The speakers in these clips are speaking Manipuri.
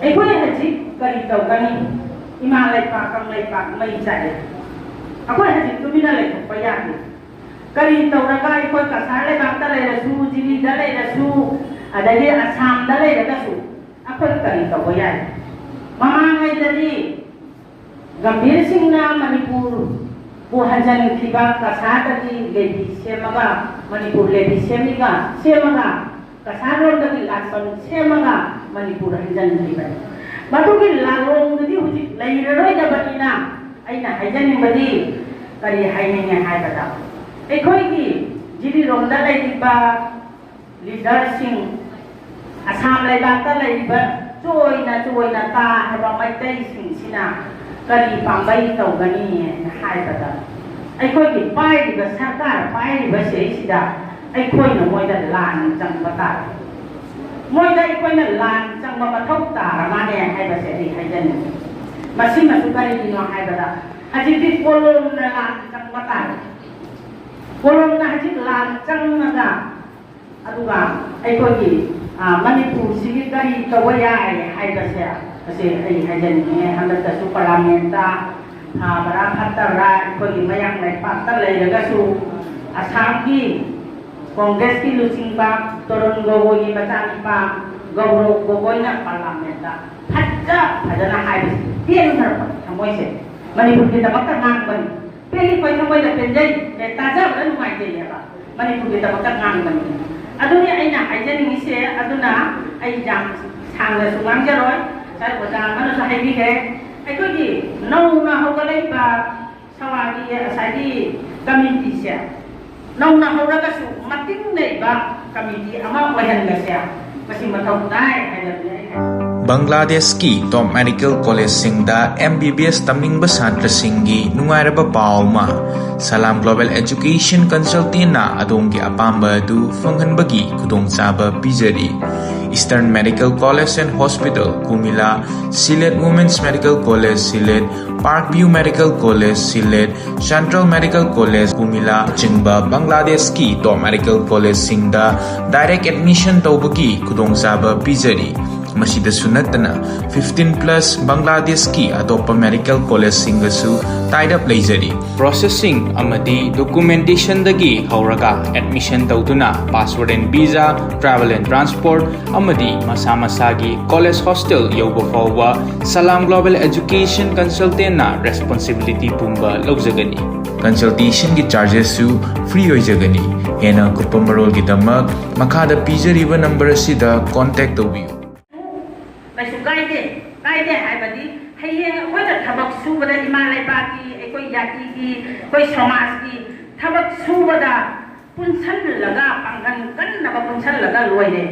ꯑꯩꯈꯣꯏ ꯍꯧꯖꯤꯛ ꯀꯔꯤ ꯇꯧꯒꯅꯤ ꯏꯃꯥ ꯂꯩꯄꯥꯛ ꯀꯪꯂꯩꯄꯥꯛ ꯃꯩ ꯆꯥꯛꯑꯦ ꯑꯩꯈꯣꯏ ꯍꯧꯖꯤꯛ ꯇꯨꯃꯤꯟꯅ ꯂꯩꯊꯣꯛꯄ ꯌꯥꯗꯦ ꯀꯔꯤ ꯇꯧꯔꯒ ꯑꯩꯈꯣꯏ ꯀꯁꯥꯔ ꯂꯩꯕꯥꯛꯇ ꯂꯩꯔꯁꯨ ꯖꯤꯂꯤꯗ ꯂꯩꯔꯁꯨ ꯑꯗꯒꯤ ꯑꯁꯥꯝꯗ ꯂꯩꯔꯒꯁꯨ ꯑꯩꯈꯣꯏ ꯀꯔꯤ ꯇꯧꯕ ꯌꯥꯏ ꯃꯃꯥꯡꯉꯩꯗꯗꯤ ꯒꯝꯚꯤꯔ ꯁꯤꯡꯅ ꯃꯅꯤꯄꯨꯔꯕꯨ ꯍꯟꯖꯟꯈꯤꯕ ꯀꯁꯥꯔꯗꯒꯤ ꯂꯦꯚꯤ ꯁꯦꯝꯃꯒ ꯃꯅꯤꯄꯨꯔ ꯂꯦꯚꯤ ꯁꯦꯝꯃꯒ ꯀꯁꯥꯔꯔꯣꯝꯗꯒꯤ ꯂꯥꯛꯐꯝ ꯁꯦꯝꯃꯒ ꯃꯅꯤꯄꯨꯔ ꯍꯟꯖꯟꯈꯤꯕꯅꯤ ꯃꯗꯨꯒꯤ ꯂꯥꯂꯣꯡꯗꯨꯗꯤ ꯍꯧꯖꯤꯛ ꯂꯩꯔꯔꯣꯏꯗꯕꯅꯤꯅ ꯑꯩꯅ ꯍꯥꯏꯖꯅꯤꯡꯕꯗꯤ ꯀꯔꯤ ꯍꯥꯏꯅꯤꯡꯉꯦ ꯍꯥꯏꯕꯗ ꯑꯩꯈꯣꯏꯒꯤ ꯖꯤꯔꯤꯔꯣꯝꯗ ꯂꯩꯔꯤꯕ ꯂꯤꯗꯔꯁꯤꯡ ꯑꯁꯥꯝ ꯂꯩꯕꯥꯛꯇ ꯂꯩꯔꯤꯕ ꯆꯣꯏꯅ ꯇꯥꯔꯕ ꯃꯩꯇꯩꯁꯤꯡꯁꯤꯅ ꯀꯔꯤ ꯄꯥꯝꯕꯩ ꯇꯧꯒꯅꯤ ꯍꯥꯏꯕꯗ ꯑꯩꯈꯣꯏꯒꯤ ꯄꯥꯏꯔꯤꯕ ꯁꯔꯀꯥꯔ ꯄꯥꯏꯔꯤꯕꯁꯤꯗ ꯑꯩꯈꯣꯏꯅ ꯃꯣꯏꯗ ꯂꯥꯟ ꯆꯪꯕ ꯇꯥꯔꯦ ꯃꯣꯏꯗ ꯑꯩꯈꯣꯏꯅ ꯂꯥꯟ ꯆꯪꯕ ꯃꯊꯧ ꯇꯥꯔꯕꯅꯦ ꯍꯥꯏꯕꯁꯦ ꯑꯩ ꯍꯥꯏꯖꯅꯤꯡꯉꯤ ꯃꯁꯤꯃꯁꯨ ꯀꯔꯤꯒꯤꯅꯣ ꯍꯥꯏꯕꯗ ꯍꯧꯖꯤꯛꯇꯤ ꯀꯣꯂꯣꯝꯅ ꯂꯥꯟ ꯆꯪꯕ ꯇꯥꯔꯦ ꯀꯣꯂꯣꯝꯅ ꯍꯧꯖꯤꯛ ꯂꯥꯟ ꯆꯪꯉꯒ ꯑꯗꯨꯒ ꯑꯩꯈꯣꯏꯒꯤ ꯃꯅꯤꯄꯨꯔꯁꯤꯒꯤ ꯀꯔꯤ ꯇꯧꯕ ꯌꯥꯏ ꯍꯥꯏꯕꯁꯦ ꯑꯁꯤ ꯑꯩ ꯍꯥꯏꯖꯅꯤꯡꯉꯦ ꯍꯟꯗꯛꯇꯁꯨ ꯄꯥꯔꯂꯥꯃꯦꯟꯇ ꯐꯕ꯭ꯔꯥ ꯐꯠꯇꯕ꯭ꯔꯥ ꯑꯩꯈꯣꯏꯒꯤ ꯃꯌꯥꯡ ꯂꯩꯄꯥꯛꯇ ꯂꯩꯔꯒꯁꯨ ꯑꯁꯥꯝꯒꯤ ꯀꯣꯡꯒ꯭ꯔꯦꯁꯀꯤ ꯂꯨꯆꯤꯡꯕ ꯇꯣꯔꯨꯟ ꯒꯣꯒꯣꯏꯒꯤ ꯃꯆꯥꯅꯨꯄꯥ ꯒꯧꯔꯣꯕ ꯒꯣꯒꯣꯏꯅ ꯄꯥꯔꯂꯥꯃꯦꯟꯇ ꯐꯖꯅ ꯍꯥꯏꯕꯁꯤ ꯄꯦꯟꯈ꯭ꯔꯕ ꯊꯃꯣꯏꯁꯦ ꯃꯅꯤꯄꯨꯔꯒꯤꯗꯃꯛꯇ ꯉꯥꯡꯕꯅꯤ ꯄꯦꯟꯂꯤꯈꯣꯏ ꯊꯃꯣꯏꯗ ꯄꯦꯟꯖꯩ ꯇꯥꯖꯕꯗ ꯅꯨꯡꯉꯥꯏꯖꯩꯑꯕ ꯃꯅꯤꯄꯨꯔꯒꯤꯗꯃꯛꯇ ꯉꯥꯡꯕꯅꯤ ꯑꯗꯨꯅꯤ ꯑꯩꯅ ꯍꯥꯏꯖꯅꯤꯡꯉꯤꯁꯦ ꯑꯗꯨꯅ ꯑꯩ ꯌꯥꯝ ꯁꯥꯡꯅꯁꯨ ꯉꯥꯡꯖꯔꯣꯏ ꯁꯥꯔ ꯑꯣꯖꯥ ꯑꯃꯅꯁꯨ ꯍꯥꯏꯕꯤꯈ꯭ꯔꯦ ꯑꯩꯈꯣꯏꯒꯤ ꯅꯧꯅ ꯍꯧꯒꯠꯂꯛꯏꯕ ꯁꯋꯥꯒꯤ ꯉꯁꯥꯏꯒꯤ ꯀꯝꯃ꯭ꯌꯨꯅꯤꯇꯤꯁꯦ ꯅꯧꯅ ꯍꯧꯔꯒꯁꯨ ꯃꯇꯤꯡ ꯂꯩꯕ ꯀꯝꯃ꯭ꯌꯨꯅꯤꯇꯤ ꯑꯃ ꯑꯣꯏꯍꯟꯕꯁꯦ ꯃꯁꯤ ꯃꯊꯧ ꯇꯥꯏ ꯍꯥꯏꯕꯗꯨꯅꯤ ꯕꯪꯒ꯭ꯂꯥꯗꯦꯁꯀꯤ ꯇꯣꯞ ꯃꯦꯗꯤꯀꯦꯜ ꯀꯣꯂꯦꯖꯁꯤꯡꯗ MBBS ꯇꯝꯅꯤꯡꯕ ꯁꯥꯇ꯭ꯔꯁꯤꯡꯒꯤ ꯅꯨꯡꯉꯥꯏꯔꯕ ꯄꯥꯎ ꯑꯃ ꯁꯂꯥꯝ ꯒ꯭ꯂꯣꯕꯦꯜ ꯑꯦꯖꯨꯀꯦꯁꯟ ꯀꯟꯁꯜꯇꯦꯟꯅ ꯑꯗꯣꯝꯒꯤ ꯑꯄꯥꯝꯕ ꯑꯗꯨ ꯐꯪꯍꯟꯕꯒꯤ ꯈꯨꯗꯣꯡꯆꯥꯕ ꯄꯤꯖꯔꯤ eastern medical college and hospital Comilla Sylhet women's medical college Sylhet park view medical college Sylhet central medical college Comilla ꯆꯤꯡꯕ ꯕꯪꯒ꯭ꯂꯥꯗꯦꯁꯀꯤ ꯇꯣꯞ ꯃꯦꯗꯤꯀꯦꯜ ꯀꯣꯂꯦꯖꯁꯤꯡꯗ ꯗꯥꯏꯔꯦꯛ ꯑꯦꯗꯃꯤꯁꯟ ꯇꯧꯕꯒꯤ ꯈꯨꯗꯣꯡꯆꯥꯕ ꯄꯤꯖꯔꯤ ꯃꯁꯤꯗꯁꯨ ꯅꯠꯇꯅ 15+ ꯕꯪꯒ꯭ꯂꯥꯗꯦꯁꯀꯤ ꯑꯇꯣꯞꯄ ꯃꯦꯗꯤꯀꯦꯜ ꯀꯣꯂꯦꯖꯁꯤꯡꯒꯁꯨ ꯇꯥꯏꯗꯞ ꯂꯩꯖꯔꯤ ꯄ꯭ꯔꯣꯁꯦꯁꯤꯡ ꯑꯃꯗꯤ ꯗꯣꯀꯨꯃꯦꯟꯇꯦꯁꯟꯗꯒꯤ ꯍꯧꯔꯒ ꯑꯦꯗꯃꯤꯁꯟ ꯇꯧꯗꯨꯅ passport and visa travel and transport ꯑꯃꯗꯤ ꯃꯁꯥ ꯃꯁꯥꯒꯤ ꯀꯣꯂꯦꯖ ꯍꯣꯁꯇꯦꯜ ꯌꯧꯕ ꯐꯥꯎꯕ ꯁꯂꯥꯝ ꯒ꯭ꯂꯣꯕꯦꯜ ꯑꯦꯖꯨꯀꯦꯁꯟ ꯀꯟꯁꯜꯇꯦꯟꯅ ꯔꯦꯁꯄꯣꯟꯁꯤꯕꯤꯂꯤꯇꯤ ꯄꯨꯝꯕ ꯂꯧꯖꯒꯅꯤ ꯀꯟꯁꯜꯇꯦꯁꯟꯒꯤ ꯆꯥꯔꯖꯦꯁꯁꯨ ꯐ꯭ꯔꯤ ꯑꯣꯏꯖꯒꯅꯤ ꯍꯦꯟꯅ ꯀꯨꯞꯄ ꯃꯔꯣꯜꯒꯤꯗꯃꯛ ꯃꯈꯥꯗ ꯄꯤꯖꯔꯤꯕ ꯅꯝꯕꯔ ꯑꯁꯤꯗ ꯀꯣꯟꯇꯦꯛ ꯇꯧꯕꯤꯌꯨ ꯀꯩꯁꯨ ꯀꯥꯏꯗꯦ ꯍꯥꯏꯕꯗꯤ ꯍꯌꯦꯡ ꯑꯩꯈꯣꯏꯅ ꯊꯕꯛ ꯁꯨꯕꯗ ꯏꯃꯥ ꯂꯩꯕꯥꯛꯀꯤ ꯑꯩꯈꯣꯏ ꯖꯥꯇꯤꯒꯤ ꯑꯩꯈꯣꯏ ꯁꯃꯥꯖꯀꯤ ꯊꯕꯛ ꯁꯨꯕꯗ ꯄꯨꯟꯁꯜꯂꯒ ꯄꯥꯡꯒꯜ ꯀꯟꯅꯕ ꯄꯨꯟꯁꯜꯂꯒ ꯂꯣꯏꯔꯦ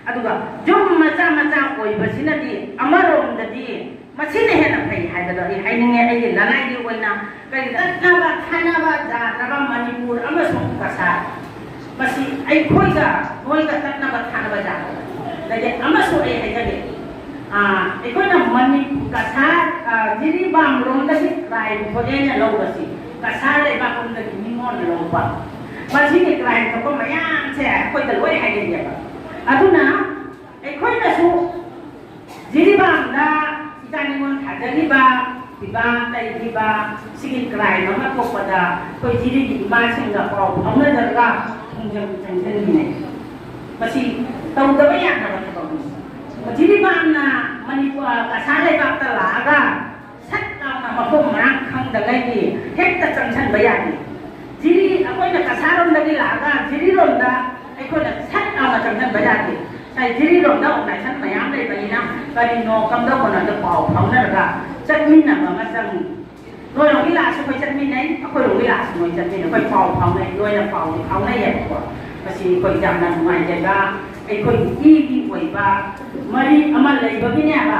ꯑꯗꯨꯒ ꯌꯨꯝ ꯃꯆꯥ ꯑꯣꯏꯕꯁꯤꯅꯗꯤ ꯑꯃꯔꯣꯝꯗꯗꯤ ꯃꯁꯤꯅ ꯍꯦꯟꯅ ꯐꯩ ꯍꯥꯏꯕꯗꯣ ꯑꯩ ꯍꯥꯏꯅꯤꯡꯉꯦ ꯑꯩꯒꯤ ꯂꯅꯥꯏꯒꯤ ꯑꯣꯏꯅ ꯀꯔꯤ ꯇꯠꯅꯕ ꯊꯥꯅꯕ ꯌꯥꯗ꯭ꯔꯕ ꯃꯅꯤꯄꯨꯔ ꯑꯃꯁꯨꯡ ꯀꯁꯥꯔ ꯃꯁꯤ ꯑꯩꯈꯣꯏꯒ ꯅꯣꯏꯒ ꯇꯠꯅꯕ ꯊꯥꯅꯕ ꯌꯥꯗꯕ ꯑꯗꯒꯤ ꯑꯃꯁꯨ ꯑꯩ ꯍꯥꯏꯖꯒꯦ ꯑꯩꯈꯣꯏꯅ ꯃꯅꯤꯄꯨꯔ ꯀꯁꯥꯔ ꯖꯤꯔꯤꯕꯥꯝ ꯂꯣꯝꯗꯒꯤ ꯀ꯭ꯔꯥꯏꯝ ꯊꯣꯛꯑꯦꯅ ꯂꯧꯕꯁꯤ ꯀꯁꯥꯔ ꯂꯩꯕꯥꯛꯂꯣꯝꯗꯒꯤ ꯃꯤꯉꯣꯟꯗ ꯂꯧꯕ ꯃꯁꯤꯒꯤ ꯀ꯭ꯔꯥꯏꯝ ꯊꯣꯛꯄ ꯃꯌꯥꯝꯁꯦ ꯑꯩꯈꯣꯏꯗ ꯂꯣꯏ ꯍꯥꯏꯒꯅꯦꯕ ꯑꯗꯨꯅ ꯑꯩꯈꯣꯏꯅꯁꯨ ꯖꯤꯔꯤꯕꯥꯝꯗ ꯏꯆꯥꯅꯤꯉꯣꯟ ꯊꯥꯖꯈꯤꯕ ꯐꯤꯕꯥꯝ ꯂꯩꯈꯤꯕ ꯁꯤꯒꯤ ꯀ꯭ꯔꯥꯏꯝ ꯑꯃ ꯊꯣꯛꯄꯗ ꯑꯩꯈꯣꯏ ꯖꯤꯔꯤꯒꯤ ꯏꯃꯥꯁꯤꯡꯒ ꯄꯥꯎ ꯐꯥꯎꯅꯖꯔꯒ ꯈꯣꯡꯖꯪ ꯆꯪꯁꯤꯟꯃꯤꯟꯅꯩ ꯃꯁꯤ ꯇꯧꯗꯕ ꯌꯥꯗꯕ ꯊꯕꯛꯅꯤ ꯖꯤꯔꯤꯕꯥꯝꯅ ꯃꯅꯤꯄꯨꯔ ꯀꯁꯥꯔ ꯂꯩꯕꯥꯛꯇ ꯂꯥꯛꯑꯒ ꯁꯠ ꯂꯥꯎꯅ ꯃꯐꯝ ꯃꯔꯥꯡ ꯈꯪꯗꯒꯩꯗꯤ ꯍꯦꯛꯇ ꯆꯪꯁꯟꯕ ꯌꯥꯗꯦ ꯑꯩꯈꯣꯏꯅ ꯀꯁꯥꯔꯣꯝꯗꯒꯤ ꯂꯥꯛꯑꯒ ꯖꯤꯔꯤꯔꯣꯝꯗ ꯑꯩꯈꯣꯏꯅ ꯁꯠ ꯂꯥꯎꯅ ꯆꯪꯁꯟꯕ ꯌꯥꯗꯦ ꯖꯤꯔꯤꯔꯣꯝꯗ ꯑꯣꯔꯒꯅꯥꯏꯖꯦꯁꯟ ꯃꯌꯥꯝ ꯂꯩꯕꯅꯤꯅ ꯀꯔꯤꯅꯣ ꯀꯝꯗꯧꯕꯅꯣꯗ ꯄꯥꯎ ꯐꯥꯎꯅꯔꯒ ꯆꯠꯃꯤꯟꯅꯕ ꯑꯃ ꯆꯪꯉꯤ ꯅꯣꯏꯔꯣꯝꯒꯤ ꯂꯥꯛꯑꯁꯨ ꯑꯩꯈꯣꯏ ꯆꯠꯃꯤꯟꯅꯩ ꯑꯩꯈꯣꯏꯔꯣꯝꯒꯤ ꯂꯥꯛꯑꯁꯨ ꯅꯣꯏ ꯆꯠꯃꯤꯟꯅꯩ ꯑꯩꯈꯣꯏ ꯄꯥꯎ ꯐꯥꯎꯅꯩ ꯂꯣꯏꯅ ꯄꯥꯎꯗꯤ ꯐꯥꯎꯅꯩꯌꯦꯕꯀꯣ ꯃꯁꯤ ꯑꯩꯈꯣꯏ ꯌꯥꯝꯅ ꯅꯨꯡꯉꯥꯏꯖꯕ ꯑꯩꯈꯣꯏꯒꯤ ꯏꯒꯤ ꯑꯣꯏꯕ ꯃꯔꯤ ꯑꯃ ꯂꯩꯕꯒꯤꯅꯦꯕ